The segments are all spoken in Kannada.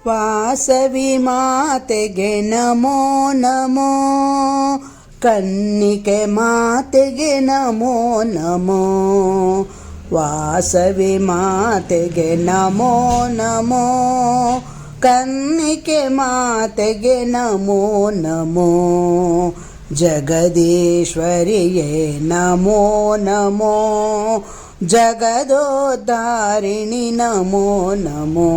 ವಾಸವಿ ಮಾತೆಗೆ ನಮೋ ನಮೋ, ಕನ್ನಿಕೆ ಮಾತೆಗೆ ನಮೋ ನಮೋ. ವಾಸವಿ ಮಾತೆಗೆ ನಮೋ ನಮೋ, ಕನ್ನಿಕೆ ಮಾತೆಗೆ ನಮೋ ನಮೋ. ಜಗದೀಶ್ವರಿಯೇ ನಮೋ ನಮೋ, ಜಗದೋದ್ಧಾರಿಣಿ ನಮೋ ನಮೋ.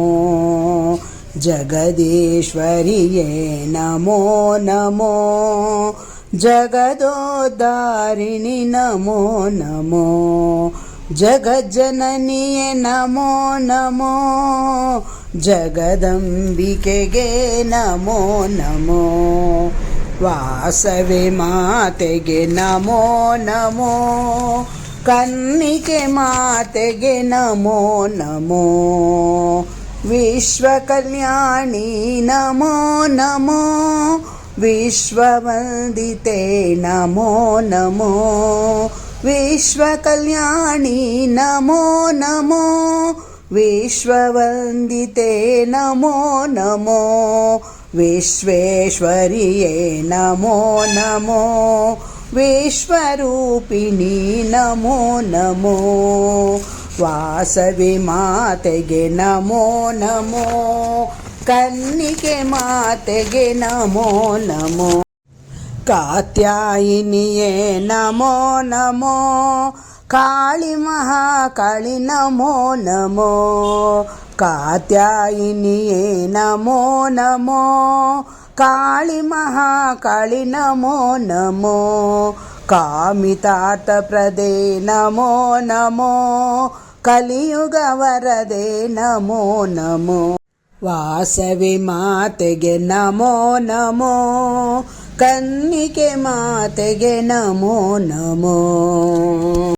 ಜಗದೀಶ್ವರಿಯೇ ನಮೋ ನಮೋ, ಜಗದೋದ್ಧಾರಿಣಿ ನಮೋ ನಮೋ. ಜಗಜ್ಜನನಿಯೇ ನಮೋ ನಮೋ, ಜಗದಂಬಿಕೆಗೆ ನಮೋ ನಮೋ. ವಾಸವಿ ಮಾತೆಗೆ ನಮೋ ನಮೋ, ಕನ್ನಿಕೆ ಮಾತೆಗೆ ನಮೋ ನಮೋ. ವಿಶ್ವಕಲ್ಯಾಣಿ ನಮೋ ನಮೋ, ವಿಶ್ವವಂದಿತೆ ನಮೋ ನಮೋ. ವಿಶ್ವಕಲ್ಯಾಣಿ ನಮೋ ನಮೋ, ವಿಶ್ವವಂದಿತೆ ನಮೋ ನಮೋ. ವಿಶ್ವೇಶ್ವರಿಯೇ ನಮೋ ನಮೋ, ವಿಶ್ವರೂಪಿಣಿ ನಮೋ ನಮೋ. ವಾಸವಿ ಮಾತೆಗೆ ನಮೋ ನಮೋ, ಕನ್ನಿಕೆ ಮಾತೆಗೆ ನಮೋ ನಮೋ. ಕಾತ್ಯಾಯಿನಿಯೇ ನಮೋ ನಮೋ, ಕಾಳಿ ಮಹಾಕಾಳಿ ನಮೋ ನಮೋ. ಕಾತ್ಯಾಯಿನಿಯೇ ನಮೋ ನಮೋ, ಕಾಳಿ ಮಹಾಕಾಳಿ ನಮೋ ನಮೋ. ಕಾಮಿತಾರ್ಥಪ್ರದೇ ನಮೋ ನಮೋ, ಕಲಿಯುಗ ವರದೆ ನಮೋ ನಮೋ. ವಾಸವಿ ಮಾತೆಗೆ ನಮೋ ನಮೋ, ಕನ್ನಿಕೆ ಮಾತೆಗೆ ನಮೋ ನಮೋ.